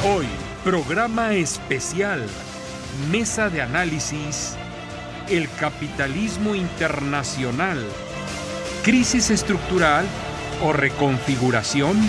Hoy, programa especial, mesa de análisis, el capitalismo internacional, crisis estructural o reconfiguración.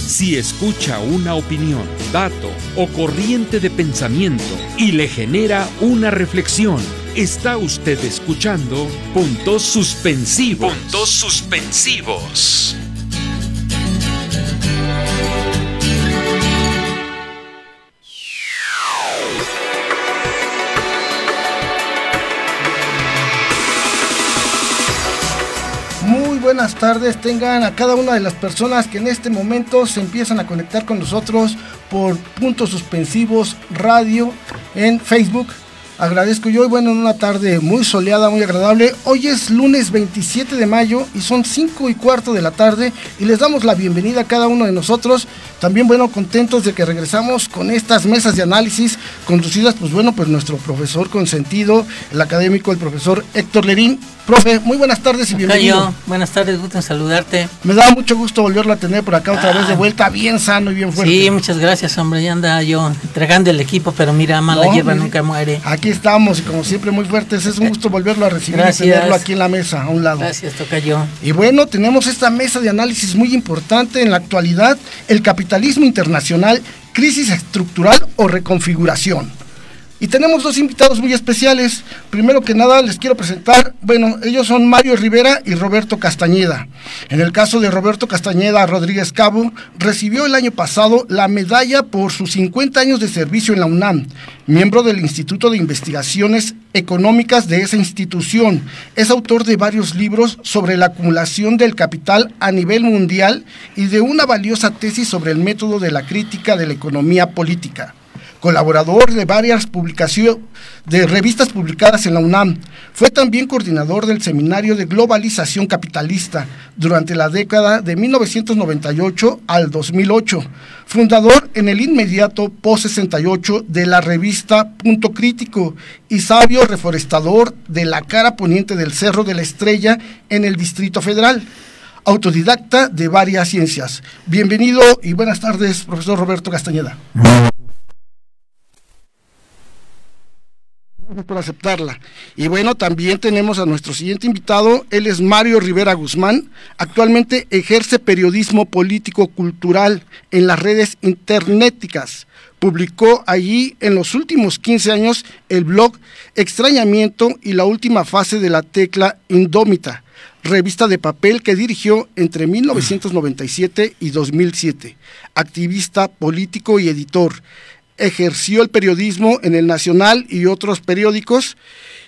Si escucha una opinión, dato o corriente de pensamiento y le genera una reflexión, está usted escuchando Puntos Suspensivos. Puntos Suspensivos. Buenas tardes tengan a cada una de las personas que en este momento se empiezan a conectar con nosotros por Puntos Suspensivos Radio en Facebook. Agradezco yo, en una tarde muy soleada, muy agradable. Hoy es lunes 27 de mayo y son 5:15 de la tarde y les damos la bienvenida a cada uno de nosotros. También, contentos de que regresamos con estas mesas de análisis conducidas, por nuestro profesor consentido, el académico, el profesor Héctor Lerín. Profe, muy buenas tardes y bienvenido. Buenas tardes, gusto en saludarte. Me da mucho gusto volverlo a tener por acá otra vez de vuelta, bien sano y bien fuerte. Sí, muchas gracias, hombre, ya anda yo entregando el equipo, pero mira, mala hierba nunca muere. Aquí estamos y como siempre muy fuertes, es un gusto volverlo a recibir y tenerlo aquí en la mesa, a un lado. Gracias, tocayo. Y tenemos esta mesa de análisis muy importante en la actualidad, el capitalismo internacional, crisis estructural o reconfiguración. Y tenemos dos invitados muy especiales. Primero que nada les quiero presentar, ellos son Mario Rivera y Roberto Castañeda. En el caso de Roberto Castañeda Rodríguez Cabo, recibió el año pasado la medalla por sus 50 años de servicio en la UNAM, miembro del Instituto de Investigaciones Económicas de esa institución. Es autor de varios libros sobre la acumulación del capital a nivel mundial y de una valiosa tesis sobre el método de la crítica de la economía política. Colaborador de varias publicaciones de revistas publicadas en la UNAM. Fue también coordinador del Seminario de Globalización Capitalista durante la década de 1998 al 2008. Fundador en el inmediato post-68 de la revista Punto Crítico y sabio reforestador de la cara poniente del Cerro de la Estrella en el Distrito Federal. Autodidacta de varias ciencias. Bienvenido y buenas tardes, profesor Roberto Castañeda. Por aceptarla. Y también tenemos a nuestro siguiente invitado. Él es Mario Rivera Guzmán. Actualmente ejerce periodismo político-cultural en las redes internéticas. Publicó allí en los últimos 15 años el blog Extrañamiento y la última fase de la tecla indómita, revista de papel que dirigió entre 1997 y 2007. Activista político y editor. Ejerció el periodismo en El Nacional y otros periódicos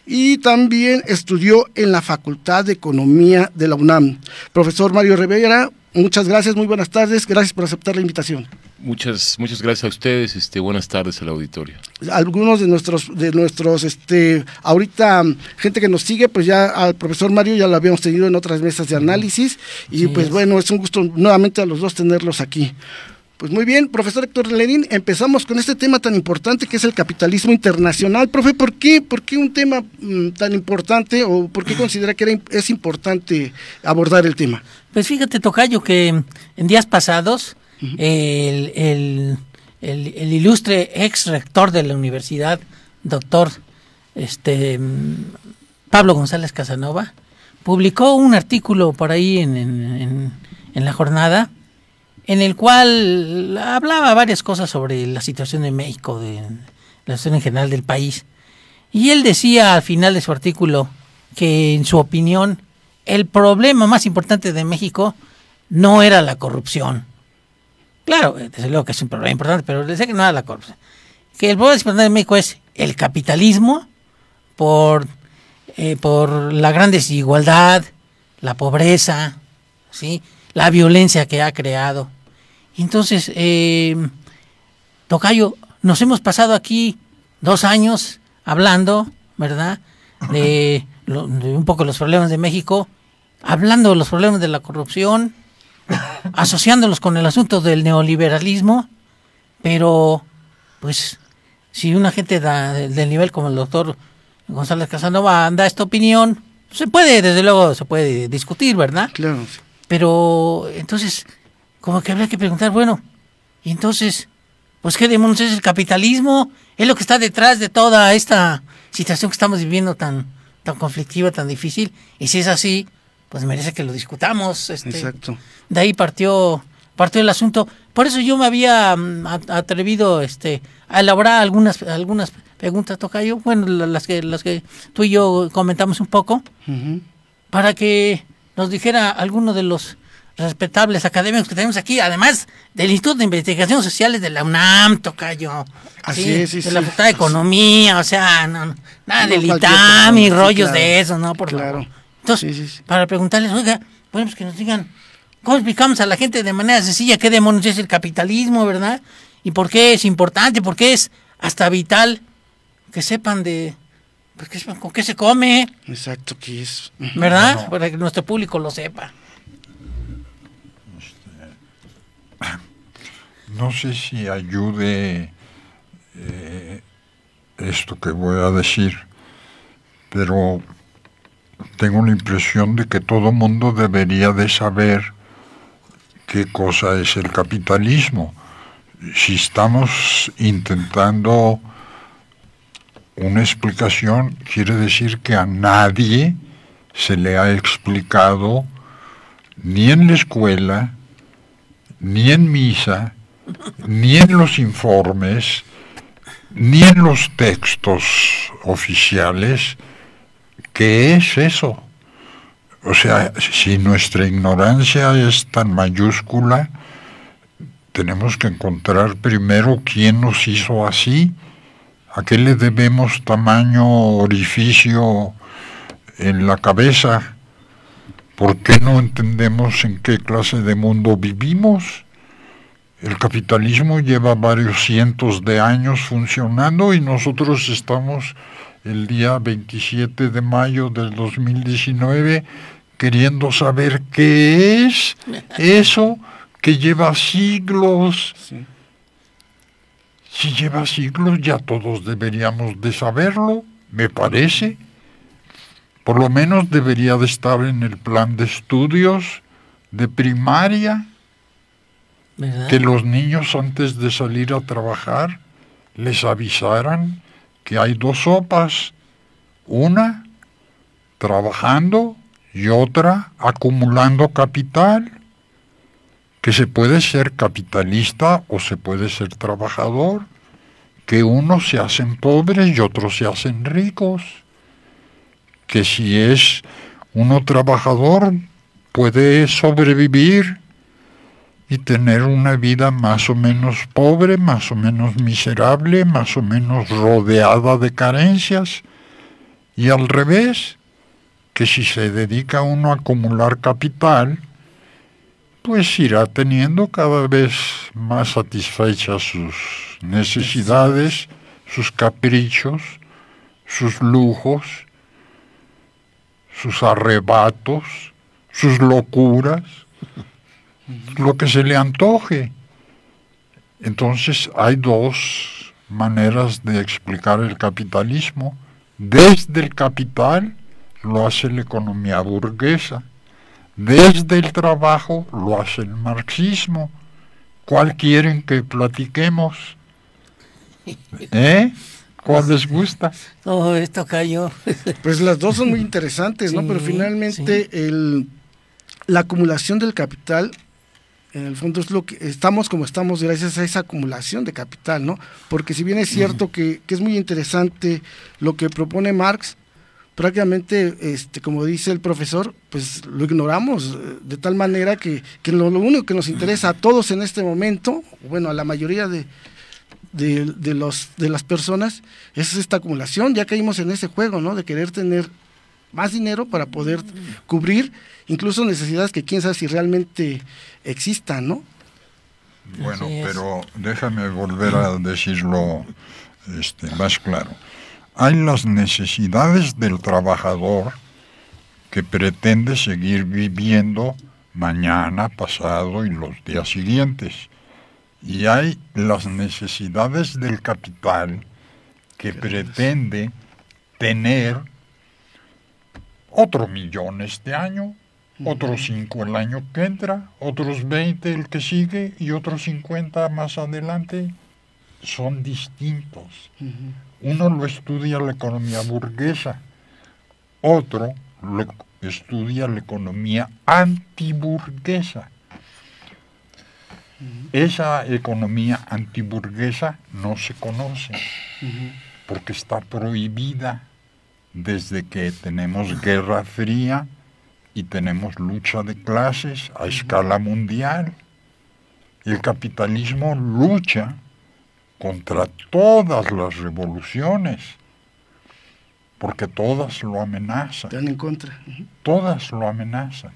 y también estudió en la Facultad de Economía de la UNAM. Profesor Mario Rivera, muchas gracias, muy buenas tardes, gracias por aceptar la invitación. Muchas gracias a ustedes, buenas tardes al auditorio. Algunos de nuestros ahorita gente que nos sigue, pues ya al profesor Mario ya lo habíamos tenido en otras mesas de análisis y sí, es un gusto nuevamente a los dos tenerlos aquí. Pues muy bien, profesor Héctor Lerín, empezamos con este tema tan importante que es el capitalismo internacional. Profe, ¿por qué un tema tan importante o por qué considera que es importante abordar el tema? Pues fíjate, tocayo, que en días pasados el ilustre ex rector de la universidad, doctor Pablo González Casanova, publicó un artículo por ahí en la jornada, en el cual hablaba varias cosas sobre la situación de México, de la situación en general del país. Y él decía al final de su artículo que, en su opinión, el problema más importante de México no era la corrupción. Claro, desde luego que es un problema importante, pero decía que no era la corrupción. Que el problema más importante de México es el capitalismo por la gran desigualdad, la pobreza, ¿sí?, la violencia que ha creado. Entonces, tocayo, nos hemos pasado aquí 2 años hablando, ¿verdad?, de un poco los problemas de México, hablando de los problemas de la corrupción, asociándolos con el asunto del neoliberalismo, pero pues si una gente del nivel como el doctor González Casanova da esta opinión, desde luego se puede discutir, ¿verdad? Claro. Pero entonces, como que habría que preguntar, bueno, y entonces, pues ¿qué demonios es el capitalismo? Es lo que está detrás de toda esta situación que estamos viviendo tan conflictiva, tan difícil. Y si es así, pues merece que lo discutamos. Exacto. De ahí partió el asunto. Por eso yo me había atrevido a elaborar algunas preguntas, tocayo, bueno, las que tú y yo comentamos un poco, para que nos dijera alguno de los respetables académicos que tenemos aquí, además del Instituto de Investigaciones Sociales de la UNAM, tocayo. Así es, sí, de la Facultad de Economía, o sea, nada del ITAM y rollos de eso, ¿no? Por favor. Entonces, para preguntarles, oiga, bueno, pues que nos digan, ¿cómo explicamos a la gente de manera sencilla qué demonios es el capitalismo, verdad? Y por qué es importante, por qué es hasta vital que sepan con qué se come. Exacto, que es. ¿Verdad? No. Para que nuestro público lo sepa. No sé si ayude esto que voy a decir, pero tengo la impresión de que todo mundo debería de saber qué cosa es el capitalismo. Si estamos intentando una explicación, quiere decir que a nadie se le ha explicado, ni en la escuela, ni en misa, ni en los informes, ni en los textos oficiales, ¿qué es eso? O sea, si nuestra ignorancia es tan mayúscula, tenemos que encontrar primero quién nos hizo así, a qué le debemos tamaño orificio en la cabeza, ¿por qué no entendemos en qué clase de mundo vivimos? El capitalismo lleva varios cientos de años funcionando y nosotros estamos el día 27 de mayo del 2019 queriendo saber qué es eso que lleva siglos. Sí. Si lleva siglos ya todos deberíamos de saberlo, me parece. Por lo menos debería de estar en el plan de estudios de primaria. ¿Verdad? Que los niños antes de salir a trabajar les avisaran que hay dos sopas, una trabajando y otra acumulando capital, que se puede ser capitalista o se puede ser trabajador, que unos se hacen pobres y otros se hacen ricos, que si es uno trabajador puede sobrevivir y tener una vida más o menos pobre, más o menos miserable, más o menos rodeada de carencias, y al revés, que si se dedica uno a acumular capital, pues irá teniendo cada vez más satisfechas sus necesidades, sus caprichos, sus lujos, sus arrebatos, sus locuras, lo que se le antoje. Entonces hay dos maneras de explicar el capitalismo. Desde el capital lo hace la economía burguesa, desde el trabajo lo hace el marxismo. ¿Cuál quieren que platiquemos? ¿Cuál les gusta? Todo esto cayó. Pues las dos son muy interesantes, ¿no? Sí, Pero finalmente la acumulación del capital, en el fondo es lo que estamos como estamos gracias a esa acumulación de capital, ¿no? Porque si bien es cierto que es muy interesante lo que propone Marx, prácticamente, como dice el profesor, pues lo ignoramos de tal manera que lo único que nos interesa a todos en este momento, bueno, a la mayoría de las personas, es esta acumulación. Ya caímos en ese juego, ¿no? De querer tener más dinero para poder cubrir incluso necesidades que quién sabe si realmente existan, ¿no? Bueno, pero déjame volver a decirlo más claro. Hay las necesidades del trabajador que pretende seguir viviendo mañana, pasado y los días siguientes. Y hay las necesidades del capital que pretende tener otro millón este año, otros 5 el año que entra, otros 20 el que sigue y otros 50 más adelante. Son distintos. Uno lo estudia la economía burguesa, otro lo estudia la economía antiburguesa. Esa economía antiburguesa no se conoce porque está prohibida desde que tenemos Guerra Fría y tenemos lucha de clases a escala mundial. El capitalismo lucha contra todas las revoluciones, porque todas lo amenazan. Están en contra. Todas lo amenazan.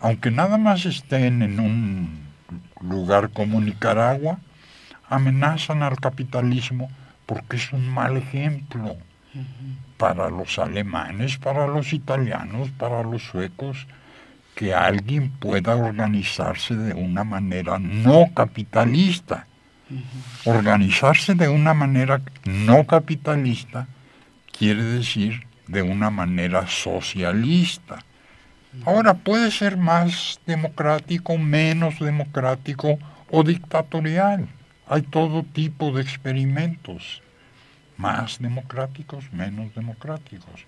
Aunque nada más estén en un lugar como Nicaragua, amenazan al capitalismo porque es un mal ejemplo para los alemanes, para los italianos, para los suecos, que alguien pueda organizarse de una manera no capitalista. Organizarse de una manera no capitalista quiere decir de una manera socialista. Ahora puede ser más democrático, menos democrático o dictatorial. Hay todo tipo de experimentos, más democráticos, menos democráticos,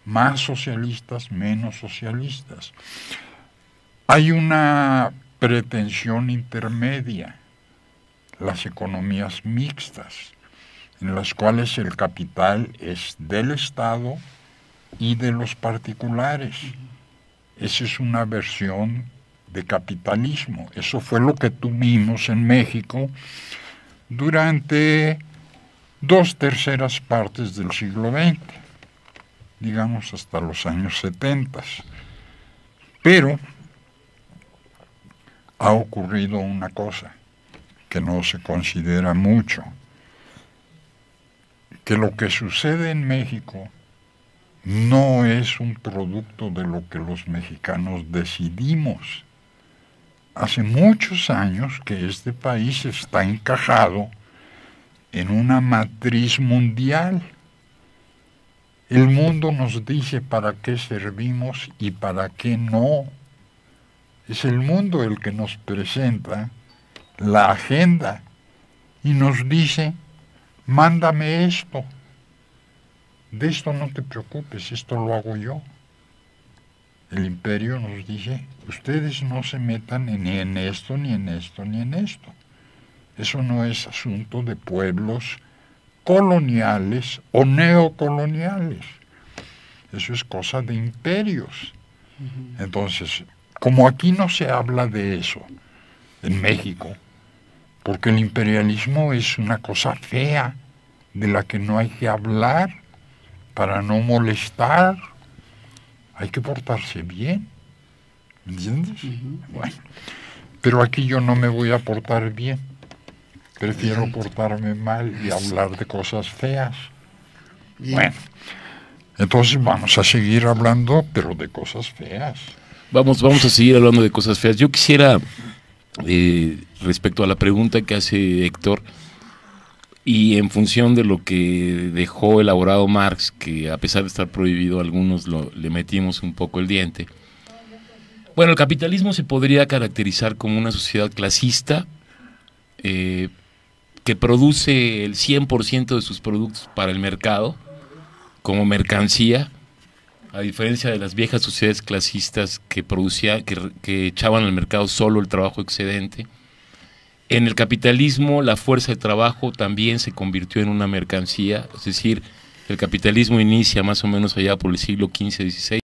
más socialistas, menos socialistas. Hay una pretensión intermedia, las economías mixtas, en las cuales el capital es del Estado y de los particulares. Esa es una versión de capitalismo. Eso fue lo que tuvimos en México durante 2/3 partes del siglo XX, digamos hasta los años 70. Pero ha ocurrido una cosa que no se considera mucho, que lo que sucede en México no es un producto de lo que los mexicanos decidimos. Hace muchos años que este país está encajado en una matriz mundial. El mundo nos dice para qué servimos y para qué no. Es el mundo el que nos presenta la agenda y nos dice, mándame esto, de esto no te preocupes, esto lo hago yo. El imperio nos dice, ustedes no se metan ni en esto, ni en esto, ni en esto. Eso no es asunto de pueblos coloniales o neocoloniales. Eso es cosa de imperios. Entonces, como aquí no se habla de eso en México, porque el imperialismo es una cosa fea de la que no hay que hablar para no molestar. Hay que portarse bien, ¿me entiendes? Bueno, pero aquí yo no me voy a portar bien. Prefiero portarme mal y hablar de cosas feas. Bueno, entonces vamos a seguir hablando, pero de cosas feas. Vamos a seguir hablando de cosas feas. Yo quisiera, respecto a la pregunta que hace Héctor, y en función de lo que dejó elaborado Marx, que a pesar de estar prohibido, algunos le metimos un poco el diente. Bueno, el capitalismo se podría caracterizar como una sociedad clasista, que produce el 100% de sus productos para el mercado, como mercancía, a diferencia de las viejas sociedades clasistas que echaban al mercado solo el trabajo excedente. En el capitalismo, la fuerza de trabajo también se convirtió en una mercancía, es decir, el capitalismo inicia más o menos allá por el siglo XV-XVI,